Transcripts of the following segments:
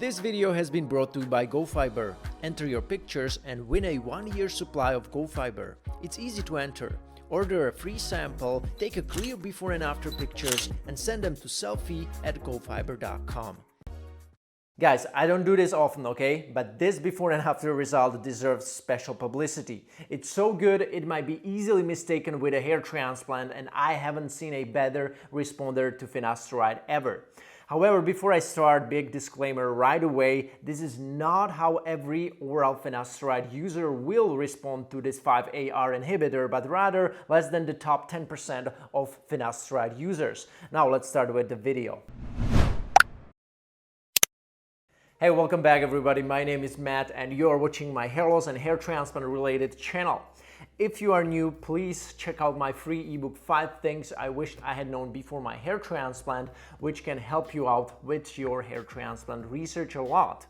This video has been brought to you by GoFiber. Enter your pictures and win a 1-year supply of GoFiber. It's easy to enter. Order a free sample, take a clear before and after pictures, and send them to selfie@gofiber.com. Guys, I don't do this often, okay? But this before and after result deserves special publicity. It's so good, it might be easily mistaken with a hair transplant, and I haven't seen a better responder to finasteride ever. However, before I start, big disclaimer right away, this is not how every oral finasteride user will respond to this 5-AR inhibitor, but rather less than the top 10% of finasteride users. Now let's start with the video. Hey, welcome back everybody, my name is Matt and you're watching my hair loss and hair transplant related channel. If you are new, please check out my free ebook 5 Things I Wished I Had Known Before My Hair Transplant, which can help you out with your hair transplant research a lot.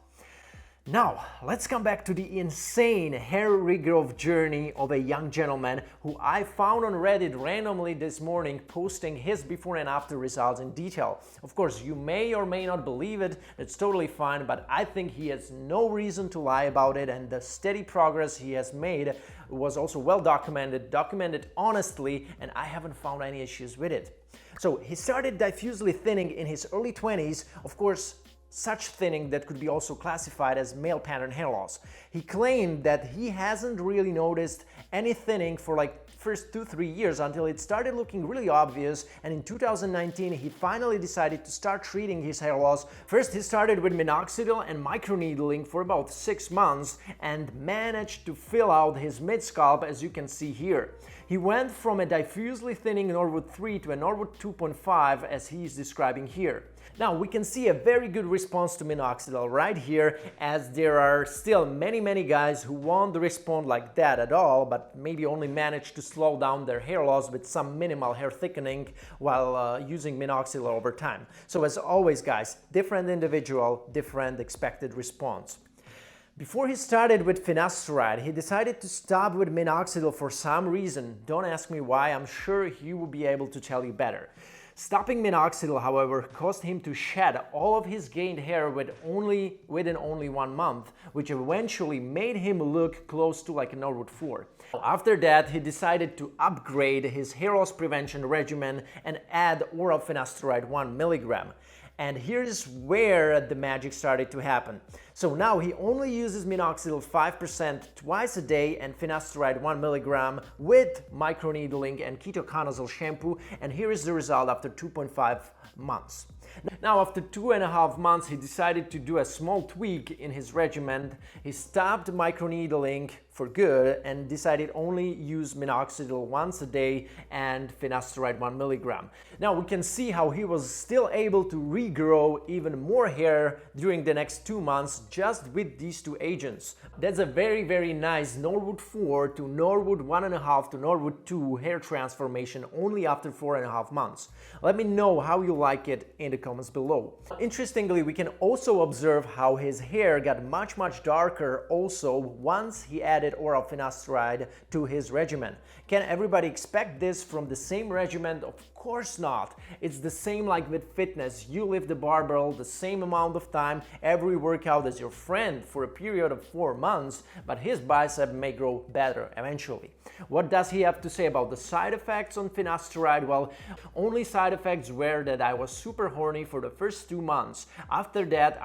Now, let's come back to the insane hair regrowth journey of a young gentleman who I found on Reddit randomly this morning, posting his before and after results in detail. Of course, you may or may not believe it, it's totally fine, but I think he has no reason to lie about it, and the steady progress he has made was also well documented honestly, and I haven't found any issues with it. So he started diffusely thinning in his early 20s, of course, such thinning that could be also classified as male pattern hair loss. He claimed that he hasn't really noticed any thinning for like first 2-3 years until it started looking really obvious, and in 2019 he finally decided to start treating his hair loss. First he started with Minoxidil and Microneedling for about 6 months and managed to fill out his mid-scalp, as you can see here. He went from a diffusely thinning Norwood 3 to a Norwood 2.5 as he is describing here. Now we can see a very good response to Minoxidil right here, as there are still many guys who won't respond like that at all, but maybe only manage to slow down their hair loss with some minimal hair thickening while using Minoxidil over time. So as always guys, different individual, different expected response. Before he started with finasteride, he decided to stop with Minoxidil for some reason. Don't ask me why, I'm sure he will be able to tell you better. Stopping Minoxidil, however, caused him to shed all of his gained hair within only 1 month, which eventually made him look close to like a Norwood 4. After that, he decided to upgrade his hair loss prevention regimen and add oral finasteride 1 mg. And here's where the magic started to happen. So now he only uses Minoxidil 5% twice a day and finasteride 1 mg with microneedling and ketoconazole shampoo, and here is the result after 2.5 months. Now after 2.5 months he decided to do a small tweak in his regimen. He stopped microneedling for good and decided only use Minoxidil once a day and finasteride 1 mg. Now we can see how he was still able to regrow even more hair during the next 2 months just with these 2 agents. That's a very nice Norwood 4 to Norwood 1.5 to Norwood 2 hair transformation only after 4.5 months. Let me know how you like it in the comments below. Interestingly, we can also observe how his hair got much darker also once he added oral finasteride to his regimen. Can everybody expect this from the same regimen? Of course not. It's the same like with fitness. You lift the barbell the same amount of time every workout as your friend for a period of 4 months, but his bicep may grow better eventually. What does he have to say about the side effects on finasteride? Well, only side effects were that I was super horny for the first 2 months. After that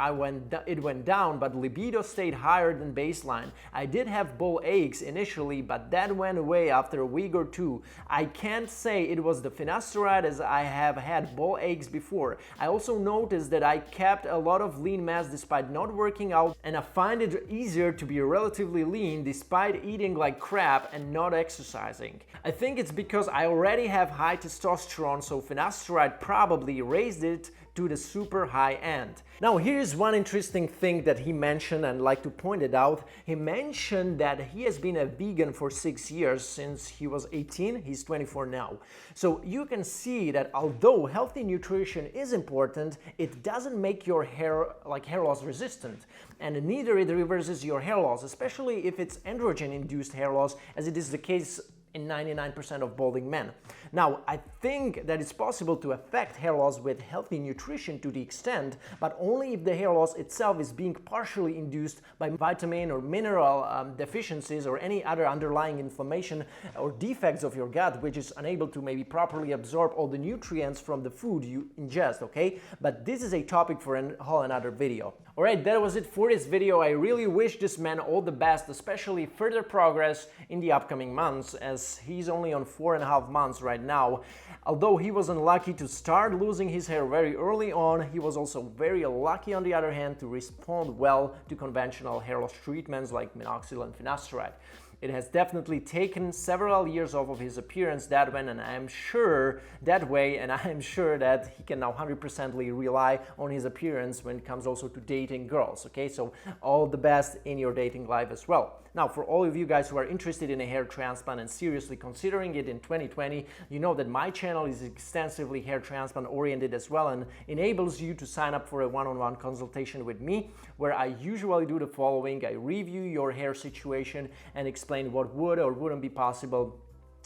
it went down, but libido stayed higher than baseline. I did have ball aches initially, but that went away after a week or 2. I can't say it was the finasteride, as I have had ball aches before. I also noticed that I kept a lot of lean mass despite not working out, and I find it easier to be relatively lean despite eating like crap and not exercising. I think it's because I already have high testosterone, so finasteride probably raised it to the super high end. Now here's one interesting thing that he mentioned, and I'd like to point it out. He mentioned that he has been a vegan for 6 years since he was 18, he's 24 now. So you can see that although healthy nutrition is important, it doesn't make your hair loss resistant, and neither it reverses your hair loss, especially if it's androgen induced hair loss, as it is the case in 99% of balding men. Now, I think that it's possible to affect hair loss with healthy nutrition to the extent, but only if the hair loss itself is being partially induced by vitamin or mineral deficiencies or any other underlying inflammation or defects of your gut, which is unable to maybe properly absorb all the nutrients from the food you ingest, okay? But this is a topic for a whole another video. Alright, that was it for this video. I really wish this man all the best, especially further progress in the upcoming months, as he's only on 4.5 months right now. Although he was unlucky to start losing his hair very early on, he was also very lucky on the other hand to respond well to conventional hair loss treatments like minoxidil and finasteride. It has definitely taken several years off of his appearance that way, and I'm sure that he can now 100% rely on his appearance when it comes also to dating girls, okay? So all the best in your dating life as well. Now, for all of you guys who are interested in a hair transplant and seriously considering it in 2020, you know that my channel is extensively hair transplant oriented as well and enables you to sign up for a one-on-one consultation with me, where I usually do the following. I review your hair situation and explain what would or wouldn't be possible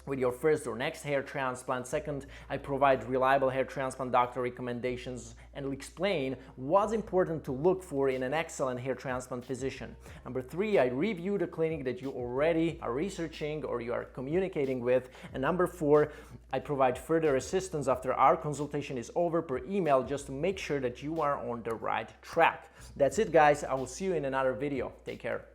with your first or next hair transplant. Second, I provide reliable hair transplant doctor recommendations and explain what's important to look for in an excellent hair transplant physician. Number 3, I review the clinic that you already are researching or you are communicating with. And number 4, I provide further assistance after our consultation is over per email, just to make sure that you are on the right track. That's it, guys. I will see you in another video. Take care.